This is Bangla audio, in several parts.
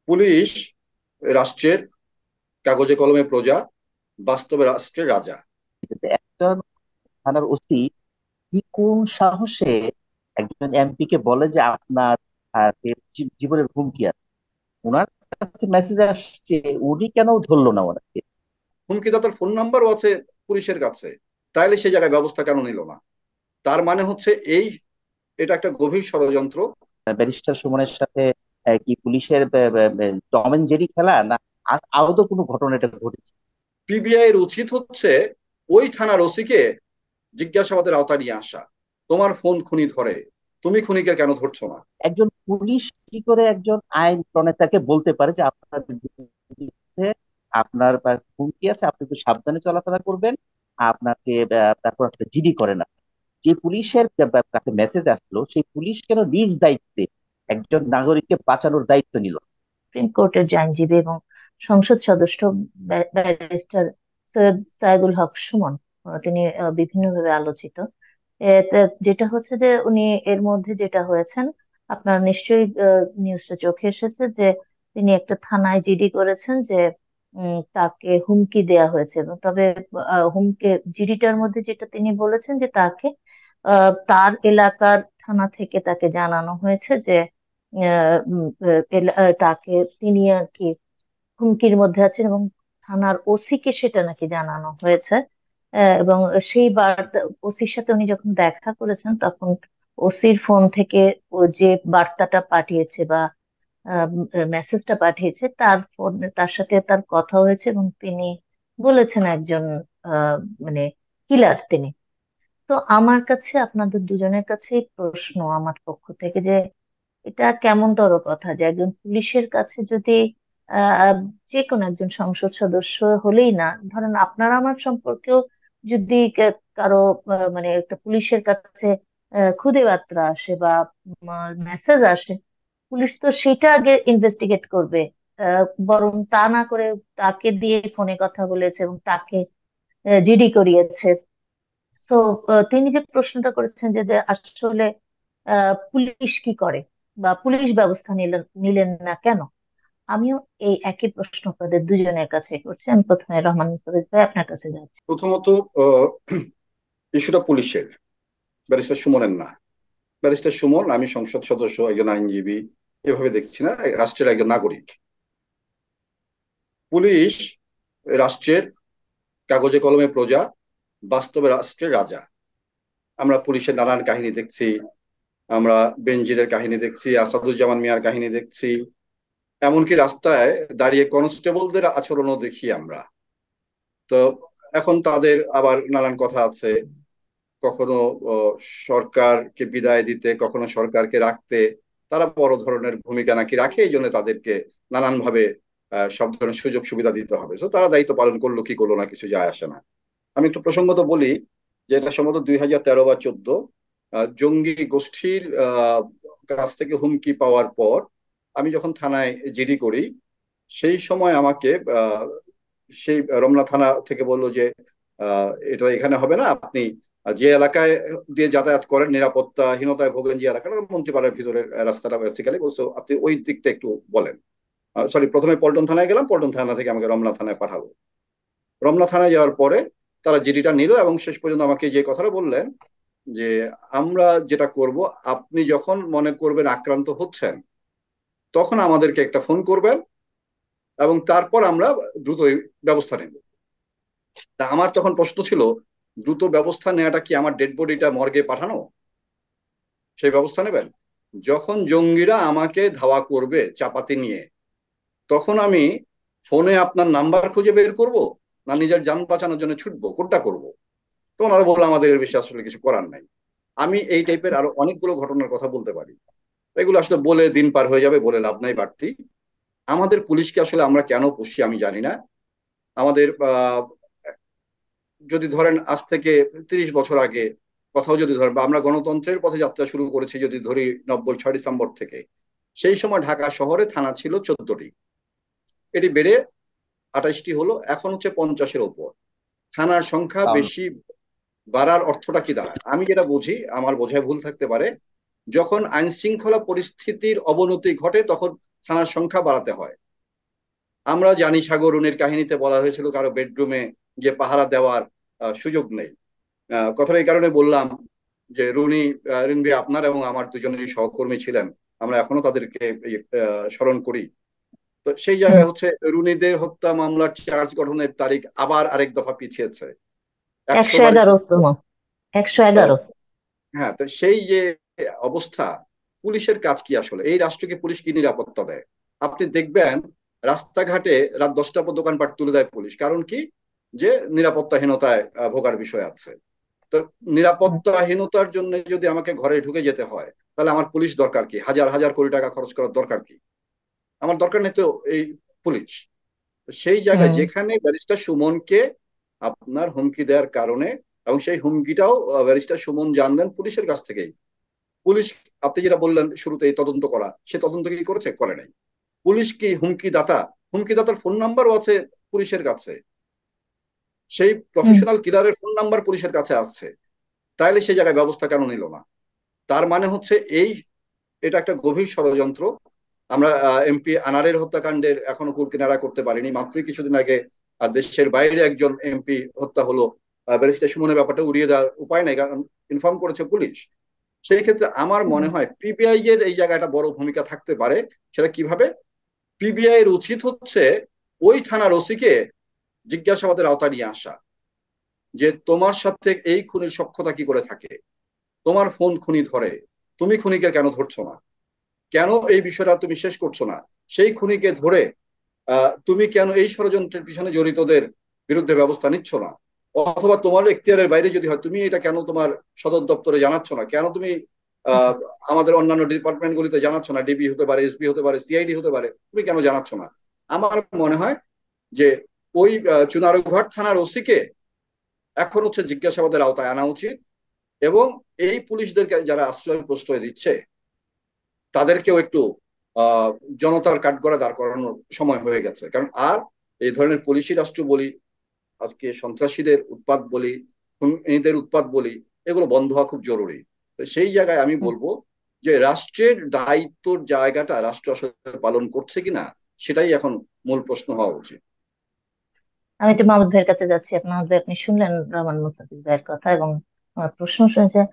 পুলিশ রাষ্ট্রের কাগজে কলমে প্রজা, বাস্তবে রাষ্ট্রের রাজা। কিন্তু একজন থানার ওসি কি কোন সাহসে একজন এমপি কে বলে যে আপনার জীবনের হুমকি আছে? ওনার কাছে মেসেজ আসছে, উনি কেন ধরলো না ওনাকে? হুমকিদাতার ফোন নাম্বারও আছে পুলিশের কাছে, তাইলে সে জায়গায় ব্যবস্থা কেন নিল না? তার মানে হচ্ছে এই, এটা একটা গভীর ষড়যন্ত্র। ব্যারিস্টার সুমনের সাথে কি পুলিশের টম এন্ড জেরি খেলা, না আদৌ কোনো ঘটনা এটা ঘটেছে? পিবিআই এর উচিত হচ্ছে ওই থানার ওসিকে জিজ্ঞাসাবাদের আওতায় নিয়ে আসা। তোমার ফোন খুনি ধরে, তুমি খুনিকে কেন ধরছো না? একজন পুলিশ কি করে একজন আইন প্রণেতাকে বলতে পারে যে আপনার বিরুদ্ধে আপনার হুমকি আছে, আপনি একটু সাবধানে চলাফেরা করবেন, আপনাকে তারপর আপনাকে জিডি করে না? যে পুলিশের কাছে মেসেজ আসলো, সেই পুলিশ কেন নিজ দায়িত্বে একজন নাগরিককে বাঁচানোর দায়িত্ব নিল? সুপ্রিম কোর্টের যে আইনজীবী এবং সংসদ সদস্য ব্যারিস্টার সৈয়দ সাইদুল হক সুমন, তিনি বিভিন্নভাবে আলোচিত। এতে যেটা হচ্ছে যে উনি এর মধ্যে যেটা হয়েছেন, আপনার নিশ্চয়ই নিউজটা চোখে এসেছে যে তিনি একটা থানায় জিডি করেছেন যে তাকে হুমকি দেয়া হয়েছে। এবং তবে হুমকি জিডিটার মধ্যে যেটা তিনি বলেছেন যে তাকে তার এলাকার থানা থেকে তাকে জানানো হয়েছে যে তাকে তিনি আর কি হুমকির মধ্যে আছেন, এবং থানার ওসি কে সেটা নাকি জানানো হয়েছে। এবং সেই বার্তা ওসির সাথে উনি যখন দেখা করেছেন, তখন ওসির ফোন থেকে ও যে বার্তাটা পাঠিয়েছে বা মেসেজটা পাঠিয়েছে, তার ফোন, তার সাথে তার কথা হয়েছে এবং তিনি বলেছেন একজন আহ, মানে কিলার তিনি। তো আমার কাছে, আপনাদের দুজনের কাছেই প্রশ্ন আমার পক্ষ থেকে, যে এটা কেমন তর কথা যে একজন পুলিশের কাছে যদি আহ যে কোনো একজন সংসদ সদস্য হলেই না, ধরেন আপনার আমার সম্পর্কেও যদি কারো মানে একটা পুলিশের কাছে খুদে বার্তা আসে বা মেসেজ আসে, পুলিশ তো সেটা আগে ইনভেস্টিগেট করবে। বরং তা না করে তাকে দিয়ে ফোনে কথা বলেছে এবং তাকে জিডি করিয়েছে। তো তিনি যে প্রশ্নটা করেছেন যে যে আসলে পুলিশ কি করে বা পুলিশ ব্যবস্থা নিলেন নিলেন না কেন, আমিও এই একই প্রশ্ন আপনাদের দুজনের কাছে করছি। আমি প্রথমে রহমান মুস্তাফিজ ভাই আপনার কাছে যাচ্ছি। প্রথমত, ইস্যুটা পুলিশের, ব্যারিস্টার সুমনের না। ব্যারিস্টার সুমন, আমি সংসদ সদস্য, একজন আইনজীবী, এভাবে দেখছি না, রাষ্ট্রের একজন নাগরিক। পুলিশ রাষ্ট্রের কাগজে কলমে প্রজা, বাস্তবে রাষ্ট্রের রাজা। আমরা পুলিশের নানান কাহিনী দেখছি, আমরা বেনজিরের কাহিনী দেখছি, আসাদুজ্জামান মিয়ার কাহিনী দেখছি, এমনকি রাস্তায় দাঁড়িয়ে কনস্টেবলদের আচরণও দেখি আমরা। তো এখন তাদের আবার নানান কথা আছে, কখনো সরকারকে বিদায় দিতে, কখনো সরকারকে রাখতে তারা বড় ধরনের ভূমিকা নাকি রাখে, এই জন্য তাদেরকে নানান ভাবে সব ধরনের সুযোগ সুবিধা দিতে হবে। তো তারা দায়িত্ব পালন করলো কি করলো না, কিছু যায় আসে না। আমি একটু প্রসঙ্গত বলি যে এটা সম্ভবত 2013 বা 2014 জঙ্গি গোষ্ঠীর কাছ থেকে হুমকি পাওয়ার পর আমি যখন থানায় জিডি করি, সেই সময় আমাকে সেই রমনা থানা থেকে বললো যে এটা এখানে হবে না, আপনি যে এলাকায় দিয়ে যাতায়াত করেন, নিরাপত্তাহীনতায় ভোগেন যে এলাকাটা, মন্ত্রীপাড়ার ভিতরের রাস্তাটা বেসিক্যালি বলছো, আপনি ওই দিকটা একটু বলেন। সরি, প্রথমে পল্টন থানায় গেলাম, পল্টন থানা থেকে আমাকে রমনা থানায় পাঠালো। রমনা থানায় যাওয়ার পরে তারা জিডিটা নিল এবং শেষ পর্যন্ত আমাকে যে কথাটা বললেন যে আমরা যেটা করব, আপনি যখন মনে করবেন আক্রান্ত হচ্ছেন, তখন আমাদেরকে একটা ফোন করবেন এবং তারপর আমরা দ্রুত ব্যবস্থা নেব। তা আমার তখন প্রশ্ন ছিল, দ্রুত ব্যবস্থা নেওয়াটা কি আমার ডেড বডিটা মর্গে পাঠানো, সেই ব্যবস্থা নেবেন? যখন জঙ্গিরা আমাকে ধাওয়া করবে চাপাতি নিয়ে, তখন আমি ফোনে আপনার নাম্বার খুঁজে বের করব, না নিজের যান বাঁচানোর জন্য ছুটবো, কোনটা করব? তো ওনারা বললো আমাদের এর বেশি আসলে কিছু করার নাই। আমি এই টাইপের আরো অনেকগুলো ঘটনার কথা বলতে পারি, এগুলো আসলে বলে দিন পার হয়ে যাবে, বলে লাভ নাই বাড়তি। আমাদের পুলিশকে আসলে আমরা কেন পুষি আমি জানি না। আমাদের যদি ধরেন আজ থেকে 30 বছর আগে কথাও যদি ধরেন, বা আমরা গণতন্ত্রের পথে যাত্রা শুরু করেছি যদি ধরি 96 ডিসেম্বর থেকে, সেই সময় ঢাকা শহরে থানা ছিল 14টি, এটি বেড়ে 28টি হলো, এখন হচ্ছে 50-এর ওপর। থানার সংখ্যা কারণ বেশি বাড়ার অর্থটা কি দাঁড়ায়? আমি যেটা বুঝি, আমার বোঝায় ভুল থাকতে পারে, যখন আইন শৃঙ্খলা পরিস্থিতির অবনতি ঘটে তখন থানার সংখ্যা বাড়াতে হয়। আমরা জানি সাগররুনির কাহিনীতে বলা হয়েছিল কারো বেডরুমে যে পাহারা দেওয়ার সুযোগ নেই। কথাটা এই কারণে বললাম যে রিনবি আপনার এবং আমার দুজনেরই সহকর্মী ছিলেন, আমরা এখনো তাদেরকে স্মরণ করি। তো সেই হুম। জায়গায় হচ্ছে রুনিদের হত্যা মামলার চার্জ গঠনের তারিখ আবার আরেক দফা পিছিয়েছে, 100 একশো বারের। এগারোতম 111। হ্যাঁ, তো সেই যে অবস্থা, পুলিশের কাজ কি আসলে? এই রাষ্ট্রকে পুলিশ কি নিরাপত্তা দেয়? আপনি দেখবেন রাস্তাঘাটে রাত 10টার পর দোকানপাট তুলে দেয় পুলিশ, কারণ কি? যে নিরাপত্তাহীনতায় ভোগার বিষয় আছে। তো হুম। নিরাপত্তাহীনতার জন্য যদি আমাকে ঘরে ঢুকে যেতে হয়, তাহলে আমার পুলিশ দরকার কি? হাজার হাজার কোটি টাকা খরচ করার দরকার কি? আমার দরকার নেই তো এই পুলিশ। সেই জায়গায় হুম। যেখানে ব্যারিস্টার সুমনকে আপনার হুমকি দেওয়ার কারণে, এবং সেই হুমকিটাও ব্যারিস্টার সুমন জানলেন পুলিশের কাছ থেকেই। পুলিশ, আপনি যেটা বললেন শুরুতে তদন্ত করা, সে তদন্ত কি করেছে? করে নাই। পুলিশ কি হুমকিদাতা? হুমকিদাতার ফোন নাম্বারও আছে পুলিশের কাছে, সেই হুম। প্রফেশনাল কিলারের ফোন নাম্বার পুলিশের কাছে আছে। তাইলে সেই জায়গায় ব্যবস্থা কেন নিল না? তার মানে হচ্ছে এটা একটা গভীর ষড়যন্ত্র। আমরা এমপি আনারের হত্যাকাণ্ডের এখনো কুল কিনারা করতে পারিনি। মাত্রই কিছুদিন আগে দেশের বাইরে একজন এমপি হত্যা হলো। ব্যারিস্টার সুমনের ব্যাপারটা উড়িয়ে দেওয়ার উপায় নাই, কারণ ইনফর্ম করেছে পুলিশ। সেই ক্ষেত্রে আমার হুম। মনে হয় পিবিআই এর এই জায়গাটা বড় ভূমিকা থাকতে পারে। সেটা কিভাবে? পিবিআই এর উচিত হচ্ছে ওই থানার ওসিকে জিজ্ঞাসাবাদের আওতায় নিয়ে আসা, যে তোমার সাথে এই খুনির সখ্যতা কি করে থাকে, তোমার ফোন খুনি ধরে, তুমি খুনিকে কেন ধরছো না, কেন এই বিষয়টা তুমি শেষ করছো না, সেই খুনিকে ধরে তুমি কেন এই ষড়যন্ত্রের পিছনে জড়িতদের বিরুদ্ধে ব্যবস্থা নিচ্ছ না, অথবা তোমার এখতিয়ারের বাইরে যদি হয় তুমি এটা কেন তোমার সদর দপ্তরে জানাচ্ছ না, কেন তুমি হুম। আহ, আমাদের অন্যান্য ডিপার্টমেন্ট গুলিতে জানাচ্ছ না, ডিবি হতে পারে, এসবি হতে পারে, সিআইডি হতে পারে, তুমি কেন জানাচ্ছ না? আমার মনে হয় যে ওই চুনারুঘাট থানার ওসিকে এখন হচ্ছে জিজ্ঞাসাবাদের আওতায় আনা উচিত, এবং এই পুলিশদেরকে যারা আশ্রয় প্রশ্রয় দিচ্ছে তাদেরকেও একটু আহ জনতার কাঠগড়ায় দাঁড় করানোর সময় হয়ে গেছে। কারণ আর এই ধরনের পুলিশি রাষ্ট্র বলি, আজকে সন্ত্রাসীদের উৎপাত বলি, খুনিদের উৎপাত বলি, এগুলো বন্ধ হওয়া খুব জরুরি। তো সেই জায়গায় আমি হুম। বলবো যে রাষ্ট্রের দায়িত্বর জায়গাটা রাষ্ট্র আসলে পালন করছে কিনা, সেটাই এখন মূল প্রশ্ন হওয়া উচিত। আমি একটু মাহমুদ ভাইয়ের কাছে যাচ্ছি। আপনি শুনলেন রহমান মুস্তাফিজ ভাইয়ের কথা এবং আমার প্রশ্ন শুনেছেন।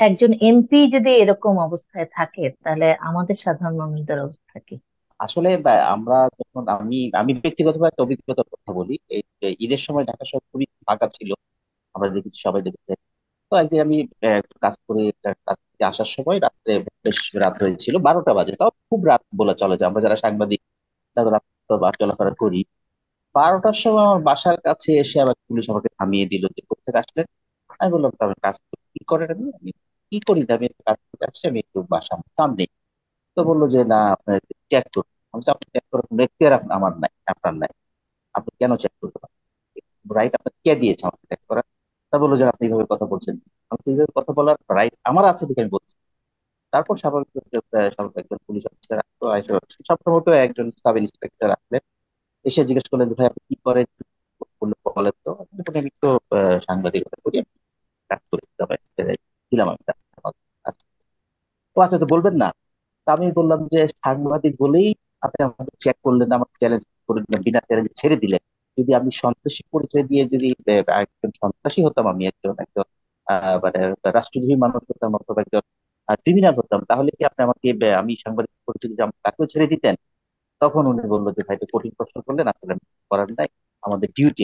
একজন এমপি যদি এরকম অবস্থায় থাকে তাহলে আমাদের সাধারণ মানুষদের অবস্থা কি? আসলে আমরা যখন আমি আমি ব্যক্তিগতভাবে একটা অভিজ্ঞতার কথা বলি। এই যে ঈদের সময় ঢাকা শহর খুবই ফাঁকা ছিল, আমরা দেখেছি, সবাই দেখেছে। তো একদিন আমি একটু কাজ করে একটা কাজ থেকে আসার সময় রাত্রে, বেশ রাত হয়েছিল, 12টা বাজে, তাও খুব রাত বলা চলে, যে আমরা যারা সাংবাদিক তারা রাত তো বা চলাফেরা করি। 12টার সময় আমার বাসার কাছে এসে আবার পুলিশ আমাকে থামিয়ে দিল, যে কোথেকে আসলেন। আমি বললাম, তো আমি কাজ করি। কি করেন আপনি? আমি কি করি না, আমি একটু কাজ করতে আসছি, আমি একটু বাসা সামনে। তো বললো যে না, আপনার চেক করুন। আমি বলছি, আপনি চেক করার কোনো এখতিয়ার আমার নাই, আপনার নাই, আপনি কেন চেক করবেন? রাইট আপনার কে দিয়েছে আমাকে চেক করার? তা বললো যে আপনি এইভাবে কথা বলছেন। আমি তো এইভাবে কথা বলার রাইট আমার আছে দেখে আমি বলছি। তারপর স্বাভাবিক স্বাভাবিক একজন পুলিশ অফিসার আসলো, সবসময় একজন সাব ইন্সপেক্টর আসলেন, এসে জিজ্ঞেস করলেন যে ভাই আপনি কি করেন, বললো বলেন তো। আমি বললাম, আমি তো সাংবাদিকতা করি, আমি কাজ করি, তবে দিলাম আমি কাজ। আচ্ছা, ও আচ্ছা, তো বলবেন না? তা আমি বললাম যে সাংবাদিক বলেই আপনি আমাকে চেক করলেন, আমাকে চ্যালেঞ্জ করলেন না, বিনা চ্যালেঞ্জ ছেড়ে দিলেন। যদি আমি সন্ত্রাসী পরিচয় দিয়ে যদি একজন সন্ত্রাসী হতাম, আমি একজন একজন মানে রাষ্ট্রদ্রোহী মানুষ হতাম, অথবা একজন ক্রিমিনাল হতাম, তাহলে কি আপনি আমাকে আমি সাংবাদিক পরিচয় যদি আমাকে তাকেও ছেড়ে দিতেন? তখন উনি বললো যে ভাই, তো কঠিন প্রশ্ন করলেন, আসলে আমি কিছু করার নাই, আমাদের ডিউটি।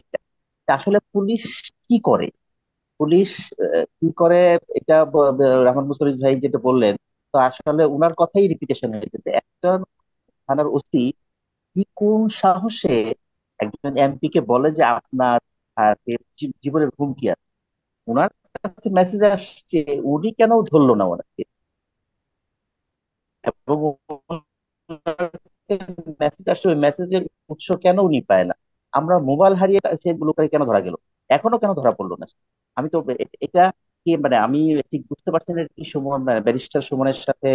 আসলে পুলিশ কি করে? পুলিশ কি করে, এটা রহমান মুশারফ ভাই যেটা বললেন, তো আসলে উনার কথাই রিপিটেশন হয়েছে, যে একজন থানার ওসি কি কোন সাহসে একজন এমপি কে বলে যে আপনার জীবনের হুমকি আছে। উনার কাছে মেসেজ আসছে, উনি কেন ধরলো না ওনাকে? এবং মেসেজ আসছে, ওই মেসেজের উৎস কেন উনি পায় না? আমরা মোবাইল হারিয়ে সেগুলোকে কেন ধরা গেল, এখনো কেন ধরা পড়লো না? আমি তো এটা কি, মানে আমি ঠিক বুঝতে পারছি না, কি সুমন, ব্যারিস্টার সুমনের সাথে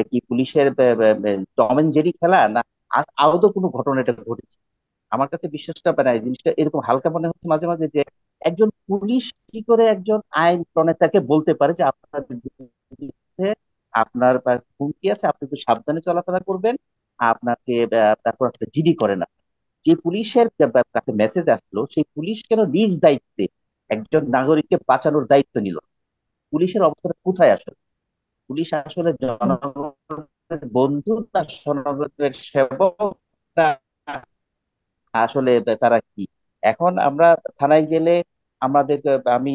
কি পুলিশের টম এন্ড জেরি খেলা, না আদৌ কোনো ঘটনা এটা ঘটেছে? আমার কাছে বিশ্বাসটা, মানে এই জিনিসটা এরকম হালকা মনে হচ্ছে মাঝে মাঝে, যে একজন পুলিশ কি করে একজন আইন প্রণেতাকে বলতে পারে যে আপনার বিরুদ্ধে আপনার হুমকি আছে, আপনি একটু সাবধানে চলাফেরা করবেন। আপনাকে তারপর একটা জিডি করে না। যে পুলিশের কাছে মেসেজ আসলো, সেই পুলিশ কেন নিজ দায়িত্বে একজন নাগরিককে বাঁচানোর দায়িত্ব নিল? পুলিশের অবস্থাটা কোথায় আসলে? পুলিশ আসলে জনগণের বন্ধু না জনগণের সেবক, না আসলে তারা কি? এখন আমরা থানায় গেলে আমাদের আমি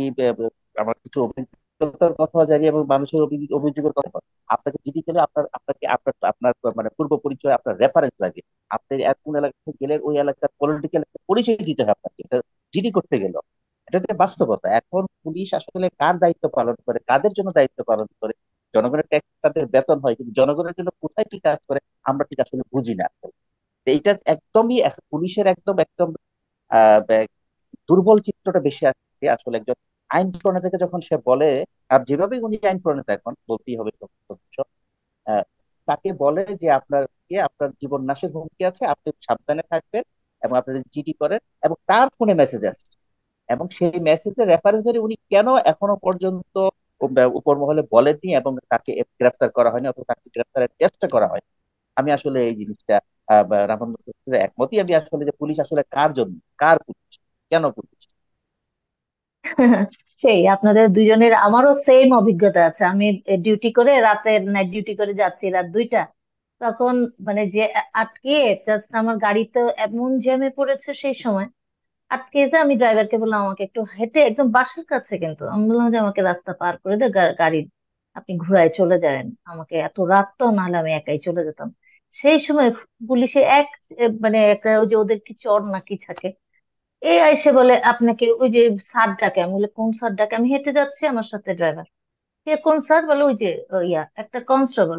আমার কিছু অভিজ্ঞতার কথা জানি এবং মানুষের অভিযোগের কথা। আপনাকে জিডি গেলে আপনাকে আপনার আপনার মানে পূর্ব পরিচয়, আপনার রেফারেন্স লাগে। আপনি এক কোন এলাকায় গেলে ওই এলাকার পলিটিক্যাল পরিচয় দিতে হবে আপনাকে, এটা জিডি করতে গেল। এটা একটা বাস্তবতা। এখন পুলিশ আসলে কার দায়িত্ব পালন করে, কাদের জন্য দায়িত্ব পালন করে? জনগণের ট্যাক্স তাদের বেতন হয়, কিন্তু জনগণের জন্য কোথায় কি কাজ করে আমরা ঠিক আসলে বুঝি না। তো এইটা একদমই পুলিশের একদম একদম দুর্বল চিত্রটা বেশি আসছে আসলে একজন আইন প্রণেতাকে যখন সে বলে, আর যেভাবে উনি আইন প্রণেতা এখন বলতেই হবে সত্য, আহ, তাকে বলে যে আপনার জীবন নাশের হুমকি আছে, আপনি সাবধানে থাকবেন এবং আপনি জিডি করেন, এবং তার ফোনে মেসেজ আসছে। এবং সেই মেসেজের রেফারেন্স ধরে উনি কেন এখনো পর্যন্ত উপর মহলে বলেননি এবং তাকে গ্রেফতার করা হয়নি, অথবা তাকে গ্রেফতারের চেষ্টা করা হয়? আমি আসলে এই জিনিসটা রামান্ন একমতই আমি আসলে, যে পুলিশ আসলে কার জন্য, কার পুলিশ, কেন পুলিশ? সেই আপনাদের দুজনের আমারও সেম অভিজ্ঞতা আছে। আমি ডিউটি করে রাতে নাইট ডিউটি করে যাচ্ছি রাত 2টা, তখন মানে যে আটকে জাস্ট আমার গাড়ি তো এমন জ্যামে পড়েছে সেই সময়, আটকে যে আমি ড্রাইভারকে বললাম আমাকে একটু হেঁটে, একদম বাসার কাছে, কিন্তু আমি বললাম যে আমাকে রাস্তা পার করে দে, গাড়ি আপনি ঘুরায় চলে যাবেন, আমাকে এত রাত তো, নাহলে আমি একাই চলে যেতাম। সেই সময় পুলিশে মানে একটা ওই যে ওদের কি চর নাকি থাকে, এই এসে বলে আপনাকে ওই যে স্যার ডাকে। আমি বলে কোন স্যার ডাকে? আমি হেঁটে যাচ্ছি, আমার সাথে ড্রাইভার। কে কোন স্যার? বলে ওই যে একটা কনস্টেবল।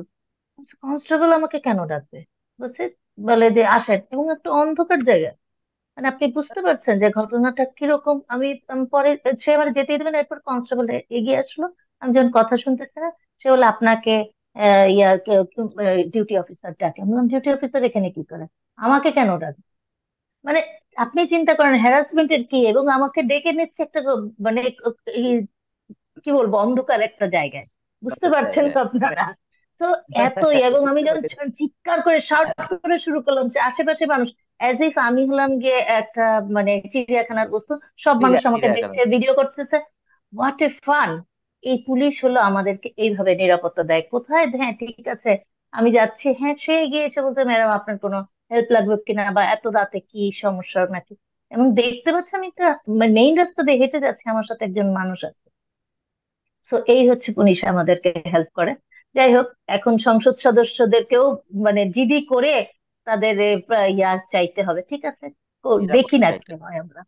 কনস্টেবল আমাকে কেন ডাকবে? বলছে, বলে যে আসেন, এবং একটু অন্ধকার জায়গা। মানে আপনি বুঝতে পারছেন যে ঘটনাটা কিরকম। আমি পরে, সে আমার যেতে দেবে না, এরপর কনস্টেবল এগিয়ে আসলো। আমি যখন কথা শুনতেছি না, সে বলে আপনাকে ডিউটি অফিসার ডাকে। আমি বললাম ডিউটি অফিসার এখানে কি করে, আমাকে কেন ডাকে? মানে আপনি চিন্তা করেন হ্যারাসমেন্টের কি, এবং আমাকে ডেকে নিচ্ছে একটা মানে এই কি বলবো, অন্ধকার একটা জায়গায়। বুঝতে পারছেন তো মানে আপনারা? তো এতই, এবং আমি বুঝতে যখন পারছি। চিৎকার করে শাউট করে শুরু করলাম, যে আশেপাশে মানুষ, অ্যাজ ইফ আমি হলাম গিয়ে একটা মানে চিড়িয়াখানার বস্তু, সব মানুষ আমাকে চিড়িয়াখানা। দেখছে, ভিডিও করতেছে। What a fun! এই পুলিশ হলো আমাদেরকে এইভাবে নিরাপত্তা দেয় কোথায়? হ্যাঁ ঠিক আছে, আমি যাচ্ছি, হ্যাঁ সে এগিয়ে এসে বলতে, ম্যাডাম আপনার কোনো হেল্প লাগবে কিনা, বা এত রাতে কি সমস্যা নাকি। এবং দেখতে পাচ্ছি আমি একটা মেইন রাস্তা দিয়ে হেঁটে যাচ্ছি, আমার সাথে একজন মানুষ আছে। তো এই হচ্ছে পুলিশ আমাদেরকে হেল্প করে। যাই হোক, এখন সংসদ সদস্যদেরকেও মানে জিডি করে তাদের ইয়া চাইতে হবে। ঠিক আছে, দেখি নিরাপত্তা না চাইতে কি হয় আমরা।